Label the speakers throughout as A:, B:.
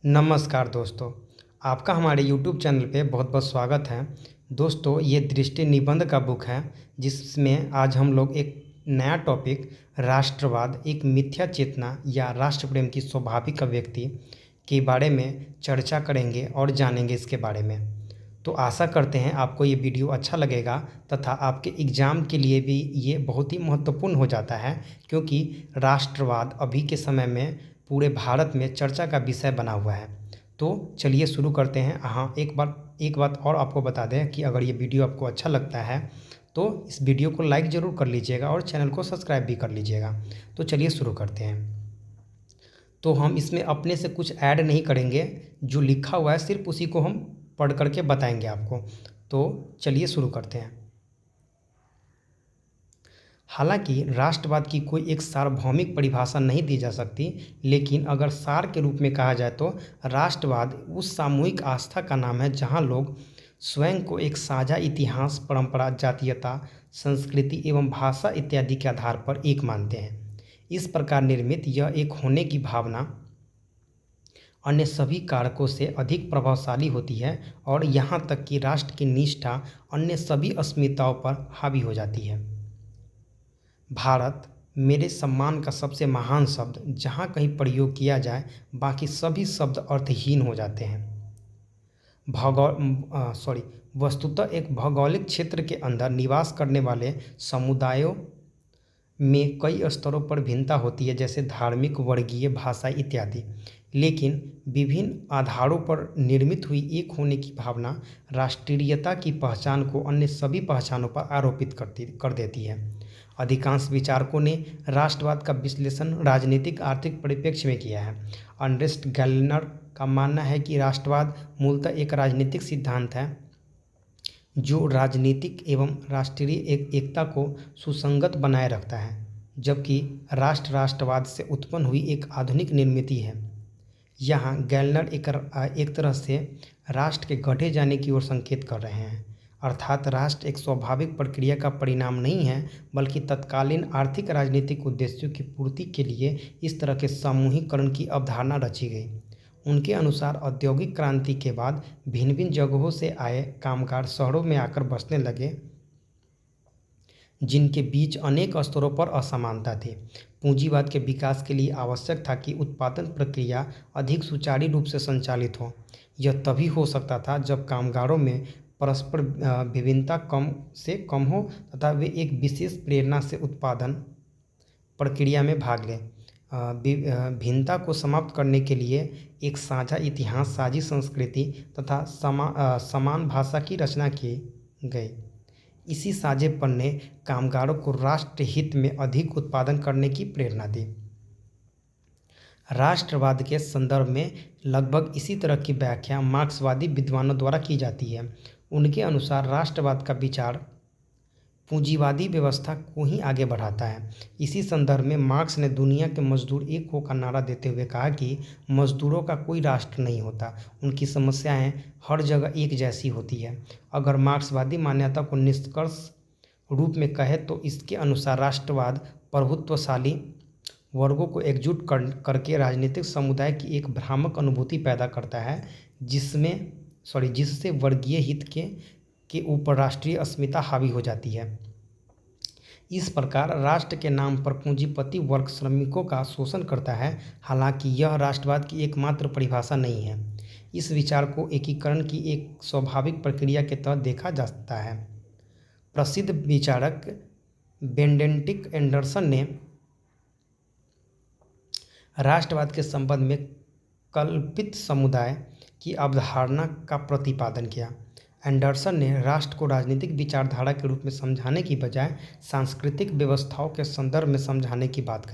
A: नमस्कार दोस्तों, आपका हमारे यूट्यूब चैनल पे बहुत बहुत स्वागत है। दोस्तों, ये दृष्टि निबंध का बुक है जिसमें आज हम लोग एक नया टॉपिक राष्ट्रवाद, एक मिथ्या चेतना या राष्ट्र प्रेम की स्वाभाविक अभिव्यक्ति के बारे में चर्चा करेंगे और जानेंगे इसके बारे में। तो आशा करते हैं आपको ये वीडियो अच्छा लगेगा तथा आपके एग्ज़ाम के लिए भी ये बहुत ही महत्वपूर्ण हो जाता है, क्योंकि राष्ट्रवाद अभी के समय में पूरे भारत में चर्चा का विषय बना हुआ है। तो चलिए शुरू करते हैं। हाँ, एक बात और आपको बता दें कि अगर ये वीडियो आपको अच्छा लगता है तो इस वीडियो को लाइक ज़रूर कर लीजिएगा और चैनल को सब्सक्राइब भी कर लीजिएगा। तो चलिए शुरू करते हैं। तो हम इसमें अपने से कुछ ऐड नहीं करेंगे, जो लिखा हुआ है सिर्फ उसी को हम पढ़ करके बताएंगे आपको। तो चलिए शुरू करते हैं। हालांकि राष्ट्रवाद की कोई एक सार्वभौमिक परिभाषा नहीं दी जा सकती, लेकिन अगर सार के रूप में कहा जाए तो राष्ट्रवाद उस सामूहिक आस्था का नाम है जहां लोग स्वयं को एक साझा इतिहास, परंपरा, जातीयता, संस्कृति एवं भाषा इत्यादि के आधार पर एक मानते हैं। इस प्रकार निर्मित यह एक होने की भावना अन्य सभी कारकों से अधिक प्रभावशाली होती है और यहाँ तक कि राष्ट्र की निष्ठा अन्य सभी अस्मिताओं पर हावी हो जाती है। भारत मेरे सम्मान का सबसे महान शब्द जहाँ कहीं प्रयोग किया जाए, बाकी सभी शब्द अर्थहीन हो जाते हैं। वस्तुतः एक भौगोलिक क्षेत्र के अंदर निवास करने वाले समुदायों में कई स्तरों पर भिन्नता होती है, जैसे धार्मिक, वर्गीय, भाषाई इत्यादि। लेकिन विभिन्न आधारों पर निर्मित हुई एक होने की भावना राष्ट्रीयता की पहचान को अन्य सभी पहचानों पर आरोपित कर देती है। अधिकांश विचारकों ने राष्ट्रवाद का विश्लेषण राजनीतिक आर्थिक परिप्रेक्ष्य में किया है। अर्नेस्ट गैलनर का मानना है कि राष्ट्रवाद मूलतः एक राजनीतिक सिद्धांत है जो राजनीतिक एवं राष्ट्रीय एकता को सुसंगत बनाए रखता है, जबकि राष्ट्रवाद से उत्पन्न हुई एक आधुनिक निर्मिति है। यहाँ गैलनर एक तरह से राष्ट्र के गढ़े जाने की ओर संकेत कर रहे हैं, अर्थात राष्ट्र एक स्वाभाविक प्रक्रिया का परिणाम नहीं है, बल्कि तत्कालीन आर्थिक राजनीतिक उद्देश्यों की पूर्ति के लिए इस तरह के समूहीकरण की अवधारणा रची गई। उनके अनुसार औद्योगिक क्रांति के बाद भिन्न भिन्न जगहों से आए कामगार शहरों में आकर बसने लगे, जिनके बीच अनेक स्तरों पर असमानता थी। पूंजीवाद के विकास के लिए आवश्यक था कि उत्पादन प्रक्रिया अधिक सुचारू रूप से संचालित हो। यह तभी हो सकता था जब कामगारों में परस्पर भिन्नता कम से कम हो तथा वे एक विशेष प्रेरणा से उत्पादन प्रक्रिया में भाग लें। भिन्नता को समाप्त करने के लिए एक साझा इतिहास, साझी संस्कृति तथा समान भाषा की रचना की गई। इसी साझेपन ने कामगारों को राष्ट्र हित में अधिक उत्पादन करने की प्रेरणा दी। राष्ट्रवाद के संदर्भ में लगभग इसी तरह की व्याख्या मार्क्सवादी विद्वानों द्वारा की जाती है। उनके अनुसार राष्ट्रवाद का विचार पूंजीवादी व्यवस्था को ही आगे बढ़ाता है। इसी संदर्भ में मार्क्स ने दुनिया के मजदूर एक हो का नारा देते हुए कहा कि मजदूरों का कोई राष्ट्र नहीं होता, उनकी समस्याएं हर जगह एक जैसी होती है। अगर मार्क्सवादी मान्यता को निष्कर्ष रूप में कहे तो इसके अनुसार राष्ट्रवाद प्रभुत्वशाली वर्गों को एकजुट करके राजनीतिक समुदाय की एक भ्रामक अनुभूति पैदा करता है, जिससे वर्गीय हित के ऊपर राष्ट्रीय अस्मिता हावी हो जाती है। इस प्रकार राष्ट्र के नाम पर पूंजीपति वर्ग श्रमिकों का शोषण करता है। हालांकि यह राष्ट्रवाद की एकमात्र परिभाषा नहीं है। इस विचार को एकीकरण की एक स्वाभाविक प्रक्रिया के तहत देखा जा सकता है। प्रसिद्ध विचारक बेनेडिक्ट एंडरसन ने राष्ट्रवाद के संबंध में कल्पित समुदाय की अवधारणा का प्रतिपादन किया। एंडरसन ने राष्ट्र को राजनीतिक विचारधारा के रूप में समझाने की बजाय सांस्कृतिक व्यवस्थाओं के संदर्भ में समझने की बात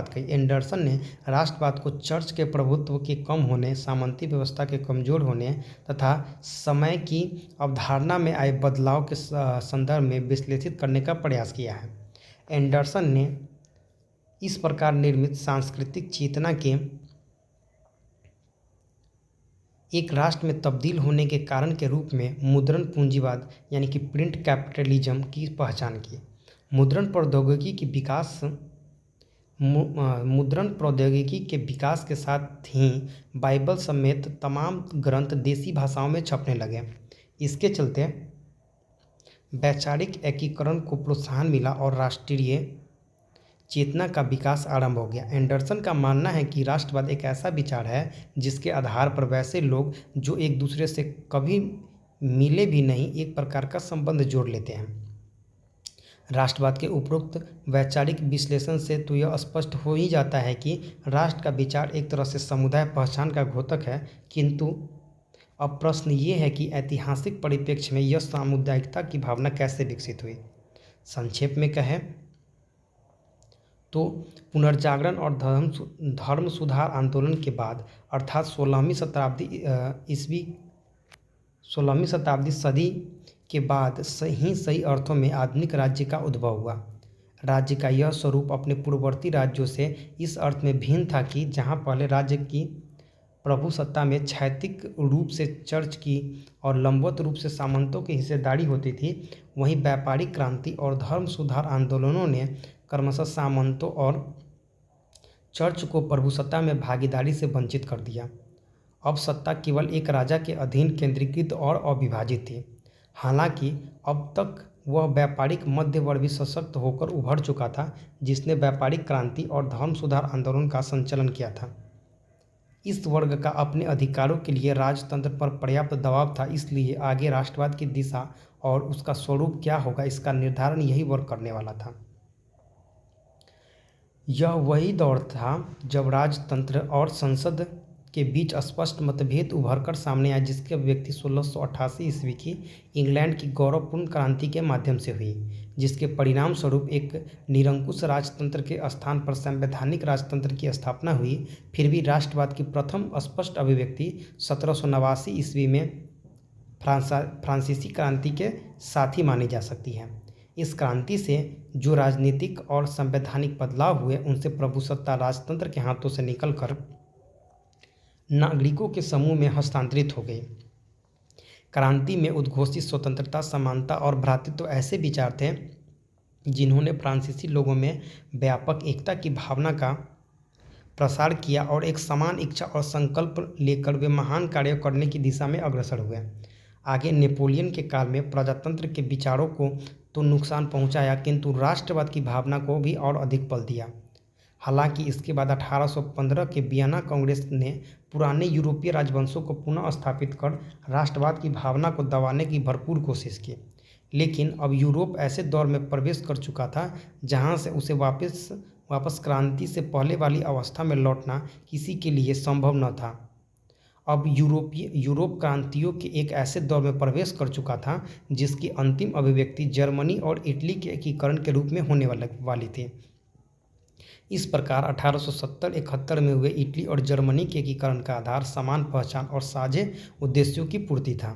A: कही। एंडरसन ने राष्ट्रवाद को चर्च के प्रभुत्व के कम होने, सामंती व्यवस्था के कमजोर होने तथा समय की अवधारणा में आए बदलाव के संदर्भ में विश्लेषित करने का प्रयास किया है। एंडरसन ने इस प्रकार निर्मित सांस्कृतिक चेतना के एक राष्ट्र में तब्दील होने के कारण के रूप में मुद्रण पूंजीवाद यानी कि प्रिंट कैपिटलिज्म की पहचान की। मुद्रण प्रौद्योगिकी की विकास मुद्रण प्रौद्योगिकी के विकास के साथ ही बाइबल समेत तमाम ग्रंथ देसी भाषाओं में छपने लगे। इसके चलते वैचारिक एकीकरण को प्रोत्साहन मिला और राष्ट्रीय चेतना का विकास आरंभ हो गया। एंडरसन का मानना है कि राष्ट्रवाद एक ऐसा विचार है जिसके आधार पर वैसे लोग जो एक दूसरे से कभी मिले भी नहीं एक प्रकार का संबंध जोड़ लेते हैं। राष्ट्रवाद के उपरोक्त वैचारिक विश्लेषण से तो यह स्पष्ट हो ही जाता है कि राष्ट्र का विचार एक तरह से समुदाय पहचान का द्योतक है, किंतु अब प्रश्न ये है कि ऐतिहासिक परिप्रेक्ष्य में यह सामुदायिकता की भावना कैसे विकसित हुई। संक्षेप में कहें तो पुनर्जागरण और धर्म सुधार आंदोलन के बाद अर्थात 16वीं शताब्दी सदी के बाद सही अर्थों में आधुनिक राज्य का उद्भव हुआ। राज्य का यह स्वरूप अपने पूर्ववर्ती राज्यों से इस अर्थ में भिन्न था कि जहाँ पहले राज्य की प्रभुसत्ता में क्षैतिक रूप से चर्च की और लंबवत रूप से सामंतों की हिस्सेदारी होती थी, वहीं व्यापारिक क्रांति और धर्म सुधार आंदोलनों ने क्रमशः सामंतों और चर्च को प्रभुसत्ता में भागीदारी से वंचित कर दिया। अब सत्ता केवल एक राजा के अधीन केंद्रीकृत और अविभाजित थी। हालांकि अब तक वह व्यापारिक मध्य वर्ग भी सशक्त होकर उभर चुका था, जिसने व्यापारिक क्रांति और धर्म सुधार आंदोलन का संचालन किया था। इस वर्ग का अपने अधिकारों के लिए राजतंत्र पर पर्याप्त दबाव था, इसलिए आगे राष्ट्रवाद की दिशा और उसका स्वरूप क्या होगा इसका निर्धारण यही वर्ग करने वाला था। यह वही दौर था जब राजतंत्र और संसद के बीच स्पष्ट मतभेद उभरकर सामने आया, जिसकी अभिव्यक्ति 1688 ईस्वी की इंग्लैंड की गौरवपूर्ण क्रांति के माध्यम से हुई, जिसके परिणाम स्वरूप एक निरंकुश राजतंत्र के स्थान पर संवैधानिक राजतंत्र की स्थापना हुई। फिर भी राष्ट्रवाद की प्रथम स्पष्ट अभिव्यक्ति 1789 ईस्वी में फ्रांसीसी क्रांति के साथ ही मानी जा सकती है। इस क्रांति से जो राजनीतिक और संवैधानिक बदलाव हुए उनसे प्रभुसत्ता राजतंत्र के हाथों से निकलकर नागरिकों के समूह में हस्तांतरित हो गई। क्रांति में उद्घोषित स्वतंत्रता, समानता और भ्रातृत्व ऐसे विचार थे जिन्होंने फ्रांसीसी लोगों में व्यापक एकता की भावना का प्रसार किया और एक समान इच्छा और संकल्प लेकर वे महान कार्य करने की दिशा में अग्रसर हुए। आगे नेपोलियन के काल में प्रजातंत्र के विचारों को तो नुकसान पहुंचाया, किंतु राष्ट्रवाद की भावना को भी और अधिक बल दिया। हालांकि इसके बाद 1815 के वियना कांग्रेस ने पुराने यूरोपीय राजवंशों को पुनः स्थापित कर राष्ट्रवाद की भावना को दबाने की भरपूर कोशिश की, लेकिन अब यूरोप ऐसे दौर में प्रवेश कर चुका था जहां से उसे वापस क्रांति से पहले वाली अवस्था में लौटना किसी के लिए संभव न था। अब यूरोप क्रांतियों के एक ऐसे दौर में प्रवेश कर चुका था जिसकी अंतिम अभिव्यक्ति जर्मनी और इटली के एकीकरण के रूप में होने वाली थी। इस प्रकार 1870-71 में हुए इटली और जर्मनी के एकीकरण का आधार समान पहचान और साझे उद्देश्यों की पूर्ति था।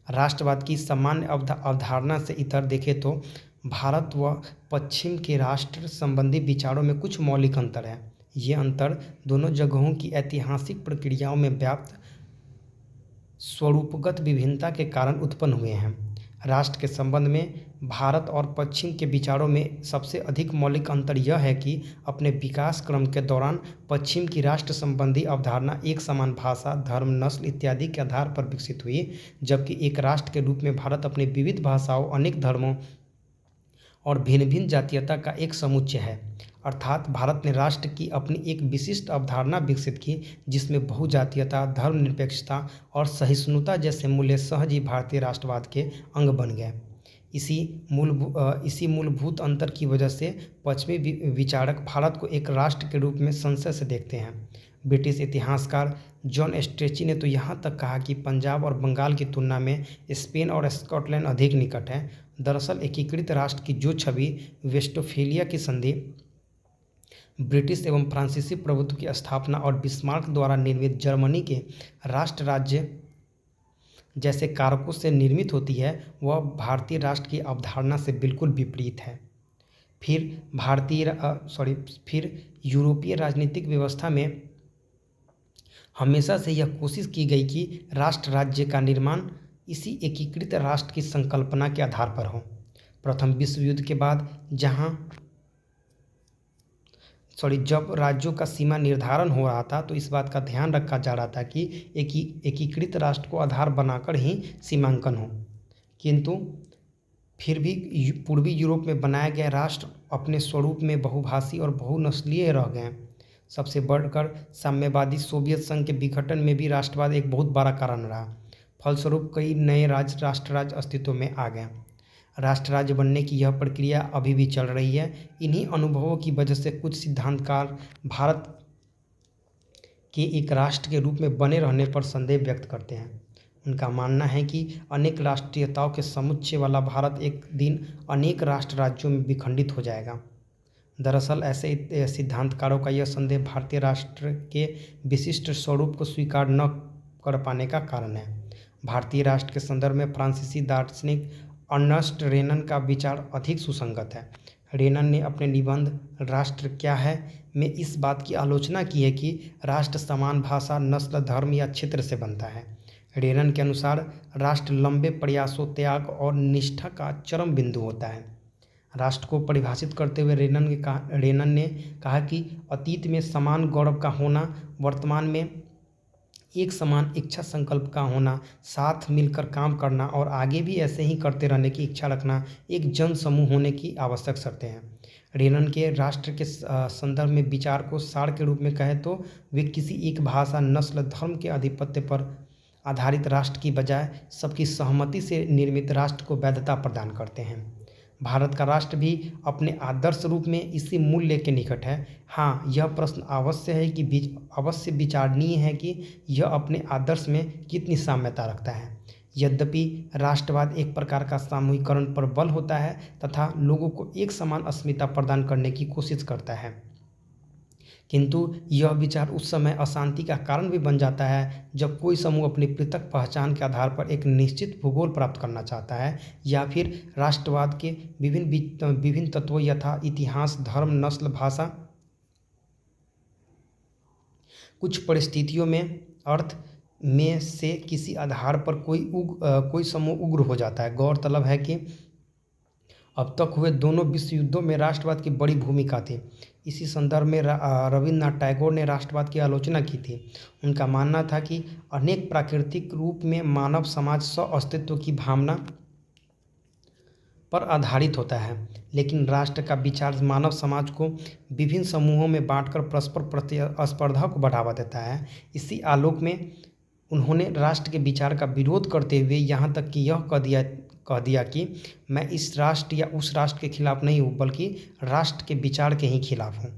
A: राष्ट्रवाद की सामान्य अवधारणा से इतर देखें तो भारत व पश्चिम के राष्ट्र संबंधी विचारों में कुछ मौलिक अंतर है। ये अंतर दोनों जगहों की ऐतिहासिक प्रक्रियाओं में व्याप्त स्वरूपगत विभिन्नता के कारण उत्पन्न हुए हैं। राष्ट्र के संबंध में भारत और पश्चिम के विचारों में सबसे अधिक मौलिक अंतर यह है कि अपने विकास क्रम के दौरान पश्चिम की राष्ट्र संबंधी अवधारणा एक समान भाषा, धर्म, नस्ल इत्यादि के आधार पर विकसित हुई, जबकि एक राष्ट्र के रूप में भारत अपनी विविध भाषाओं, अनेक धर्मों और भिन्न भिन्न जातीयता का एक समुच्चय है। अर्थात भारत ने राष्ट्र की अपनी एक विशिष्ट अवधारणा विकसित की जिसमें बहुजातीयता, धर्मनिरपेक्षता और सहिष्णुता जैसे मूल्य सहज ही भारतीय राष्ट्रवाद के अंग बन गए। इसी मूलभूत अंतर की वजह से पश्चिमी विचारक भारत को एक राष्ट्र के रूप में संशय से देखते हैं। ब्रिटिश इतिहासकार जॉन स्ट्रेची ने तो यहाँ तक कहा कि पंजाब और बंगाल की तुलना में स्पेन और स्कॉटलैंड अधिक निकट है। दरअसल एकीकृत राष्ट्र की जो छवि वेस्टफेलिया की संधि, ब्रिटिश एवं फ्रांसीसी प्रभुत्व की स्थापना और बिस्मार्क द्वारा निर्मित जर्मनी के राष्ट्र राज्य जैसे कारकों से निर्मित होती है, वह भारतीय राष्ट्र की अवधारणा से बिल्कुल विपरीत है। फिर यूरोपीय राजनीतिक व्यवस्था में हमेशा से यह कोशिश की गई कि राष्ट्र राज्य का निर्माण इसी एकीकृत राष्ट्र की संकल्पना के आधार पर हो। प्रथम विश्व युद्ध के बाद जब राज्यों का सीमा निर्धारण हो रहा था तो इस बात का ध्यान रखा जा रहा था कि एकीकृत राष्ट्र को आधार बनाकर ही सीमांकन हो। किंतु फिर भी पूर्वी यूरोप में बनाए गए राष्ट्र अपने स्वरूप में बहुभाषी और बहुनस्लीय रह गए। सबसे बढ़कर साम्यवादी सोवियत संघ के विघटन में भी राष्ट्रवाद एक बहुत बड़ा कारण रहा। फलस्वरूप कई नए राष्ट्र राज्य अस्तित्व में आ गए। राष्ट्र राज्य बनने की यह प्रक्रिया अभी भी चल रही है। इन्हीं अनुभवों की वजह से कुछ सिद्धांतकार भारत के एक राष्ट्र के रूप में बने रहने पर संदेह व्यक्त करते हैं। उनका मानना है कि अनेक राष्ट्रीयताओं के समुच्चय वाला भारत एक दिन अनेक राष्ट्र राज्यों में विखंडित हो जाएगा। दरअसल ऐसे सिद्धांतकारों का यह संदेह भारतीय राष्ट्र के विशिष्ट स्वरूप को स्वीकार न कर पाने का कारण है। भारतीय राष्ट्र के संदर्भ में फ्रांसीसी दार्शनिक अर्नस्ट रेनन का विचार अधिक सुसंगत है। रेनन ने अपने निबंध राष्ट्र क्या है में इस बात की आलोचना की है कि राष्ट्र समान भाषा, नस्ल, धर्म या क्षेत्र से बनता है। रेनन के अनुसार राष्ट्र लंबे प्रयासों, त्याग और निष्ठा का चरम बिंदु होता है। राष्ट्र को परिभाषित करते हुए रेनन ने कहा कि अतीत में समान गौरव का होना, वर्तमान में एक समान इच्छा संकल्प का होना, साथ मिलकर काम करना और आगे भी ऐसे ही करते रहने की इच्छा रखना एक जन समूह होने की आवश्यक शर्तें हैं। रेनन के राष्ट्र के संदर्भ में विचार को सार के रूप में कहें तो वे किसी एक भाषा, नस्ल, धर्म के आधिपत्य पर आधारित राष्ट्र की बजाय सबकी सहमति से निर्मित राष्ट्र को वैधता प्रदान करते हैं। भारत का राष्ट्र भी अपने आदर्श रूप में इसी मूल्य के निकट है। हाँ, यह प्रश्न अवश्य विचारणीय है कि यह अपने आदर्श में कितनी साम्यता रखता है। यद्यपि राष्ट्रवाद एक प्रकार का सामूहिकरण पर बल होता है तथा लोगों को एक समान अस्मिता प्रदान करने की कोशिश करता है, किंतु यह विचार उस समय अशांति का कारण भी बन जाता है जब कोई समूह अपनी पृथक पहचान के आधार पर एक निश्चित भूगोल प्राप्त करना चाहता है या फिर राष्ट्रवाद के विभिन्न तत्वों यथा इतिहास, धर्म, नस्ल, भाषा, कुछ परिस्थितियों में अर्थ में से किसी आधार पर कोई समूह उग्र हो जाता है। गौरतलब है कि अब तक हुए दोनों विश्व युद्धों में राष्ट्रवाद की बड़ी भूमिका थी। इसी संदर्भ में रविन्द्रनाथ टैगोर ने राष्ट्रवाद की आलोचना की थी। उनका मानना था कि अनेक प्राकृतिक रूप में मानव समाज स्व-अस्तित्व की भावना पर आधारित होता है, लेकिन राष्ट्र का विचार मानव समाज को विभिन्न समूहों में बांटकर परस्पर प्रतिस्पर्धा को बढ़ावा देता है। इसी आलोक में उन्होंने राष्ट्र के विचार का विरोध करते हुए यहाँ तक कि यह कह दिया कि मैं इस राष्ट्र या उस राष्ट्र के खिलाफ नहीं हूँ, बल्कि राष्ट्र के विचार के ही खिलाफ हूँ।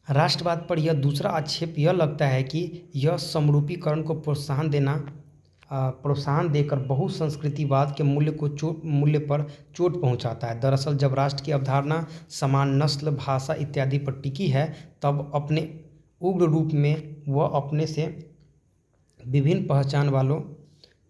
A: राष्ट्रवाद पर यह दूसरा आक्षेप यह लगता है कि यह समरूपीकरण को प्रोत्साहन देकर बहुसंस्कृतिवाद के मूल्य पर चोट पहुंचाता है। दरअसल जब राष्ट्र की अवधारणा समान नस्ल, भाषा इत्यादि पर टिकी है, तब अपने उग्र रूप में वह अपने से विभिन्न पहचान वालों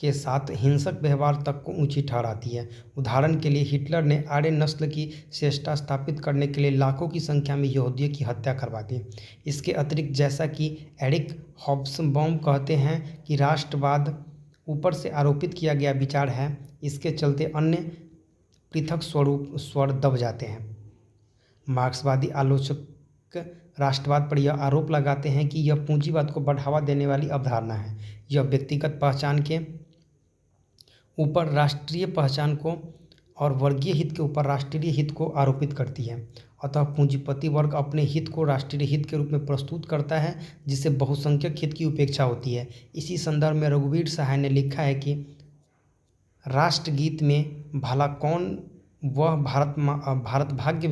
A: के साथ हिंसक व्यवहार तक को ऊंची ठहराती है। उदाहरण के लिए हिटलर ने आर्य नस्ल की श्रेष्ठता स्थापित करने के लिए लाखों की संख्या में यहूदियों की हत्या करवा दी। इसके अतिरिक्त जैसा कि एरिक हॉब्सबॉम कहते हैं कि राष्ट्रवाद ऊपर से आरोपित किया गया विचार है, इसके चलते अन्य पृथक स्वर दब जाते हैं। मार्क्सवादी आलोचक राष्ट्रवाद पर यह आरोप लगाते हैं कि यह पूंजीवाद को बढ़ावा देने वाली अवधारणा है। यह व्यक्तिगत पहचान के ऊपर राष्ट्रीय पहचान को और वर्गीय हित के ऊपर राष्ट्रीय हित को आरोपित करती है। अतः पूंजीपति वर्ग अपने हित को राष्ट्रीय हित के रूप में प्रस्तुत करता है, जिससे बहुसंख्यक हित की उपेक्षा होती है। इसी संदर्भ में रघुवीर सहाय ने लिखा है कि राष्ट्रगीत में भला कौन वह भारत भाग्य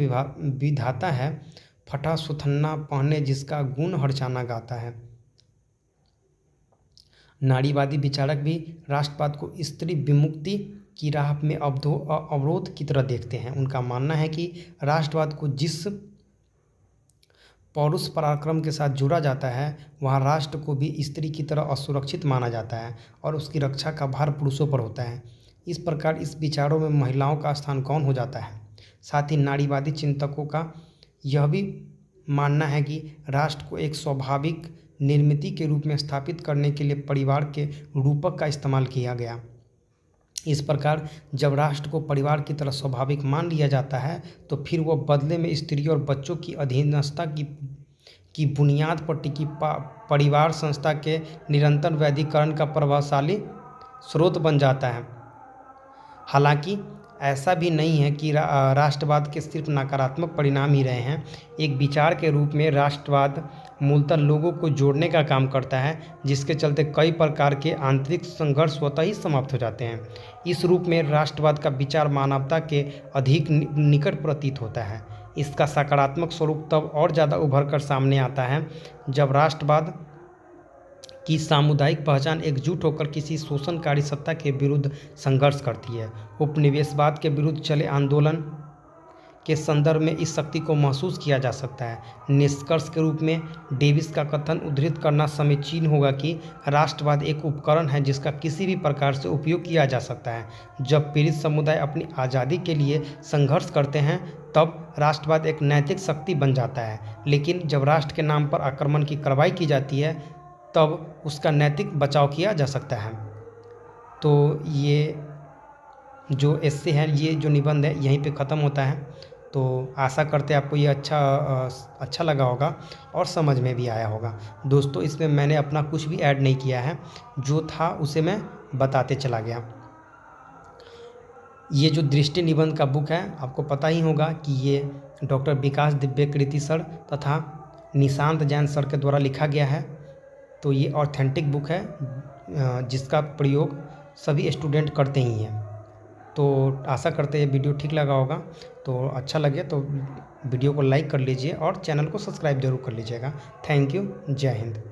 A: विधाता है, फटा सुथन्ना पहने जिसका गुण हरचाना गाता है। नारीवादी विचारक भी राष्ट्रवाद को स्त्री विमुक्ति की राह में अवरोध की तरह देखते हैं। उनका मानना है कि राष्ट्रवाद को जिस पौरुष पराक्रम के साथ जोड़ा जाता है, वहाँ राष्ट्र को भी स्त्री की तरह असुरक्षित माना जाता है और उसकी रक्षा का भार पुरुषों पर होता है। इस प्रकार इस विचारों में महिलाओं का स्थान कौन हो जाता है। साथ ही नारीवादी चिंतकों का यह भी मानना है कि राष्ट्र को एक स्वाभाविक निर्मिति के रूप में स्थापित करने के लिए परिवार के रूपक का इस्तेमाल किया गया। इस प्रकार जब राष्ट्र को परिवार की तरह स्वाभाविक मान लिया जाता है तो फिर वह बदले में स्त्री और बच्चों की अधीनस्था की बुनियाद पर टिकी परिवार संस्था के निरंतर वैधीकरण का प्रभावशाली स्रोत बन जाता है। हालांकि ऐसा भी नहीं है कि राष्ट्रवाद के सिर्फ नकारात्मक परिणाम ही रहे हैं। एक विचार के रूप में राष्ट्रवाद मूलतः लोगों को जोड़ने का काम करता है, जिसके चलते कई प्रकार के आंतरिक संघर्ष स्वतः ही समाप्त हो जाते हैं। इस रूप में राष्ट्रवाद का विचार मानवता के अधिक निकट प्रतीत होता है। इसका सकारात्मक स्वरूप तब और ज़्यादा उभर कर सामने आता है जब राष्ट्रवाद की सामुदायिक पहचान एकजुट होकर किसी शोषणकारी सत्ता के विरुद्ध संघर्ष करती है। उपनिवेशवाद के विरुद्ध चले आंदोलन के संदर्भ में इस शक्ति को महसूस किया जा सकता है। निष्कर्ष के रूप में डेविस का कथन उद्धृत करना समीचीन होगा कि राष्ट्रवाद एक उपकरण है जिसका किसी भी प्रकार से उपयोग किया जा सकता है। जब पीड़ित समुदाय अपनी आज़ादी के लिए संघर्ष करते हैं तब राष्ट्रवाद एक नैतिक शक्ति बन जाता है, लेकिन जब राष्ट्र के नाम पर आक्रमण की कार्रवाई की जाती है तब उसका नैतिक बचाव किया जा सकता है। तो ये जो एस्से है, ये जो निबंध है, यहीं पे ख़त्म होता है। तो आशा करते हैं आपको ये अच्छा लगा होगा और समझ में भी आया होगा। दोस्तों, इसमें मैंने अपना कुछ भी ऐड नहीं किया है, जो था उसे मैं बताते चला गया। ये जो दृष्टि निबंध का बुक है, आपको पता ही होगा कि ये डॉक्टर विकास दिव्यकृति सर तथा निशांत जैन सर के द्वारा लिखा गया है। तो ये ऑथेंटिक बुक है जिसका प्रयोग सभी स्टूडेंट करते ही हैं। तो आशा करते हैं वीडियो ठीक लगा होगा। तो अच्छा लगे तो वीडियो को लाइक कर लीजिए और चैनल को सब्सक्राइब जरूर कर लीजिएगा। Thank you. जय हिंद।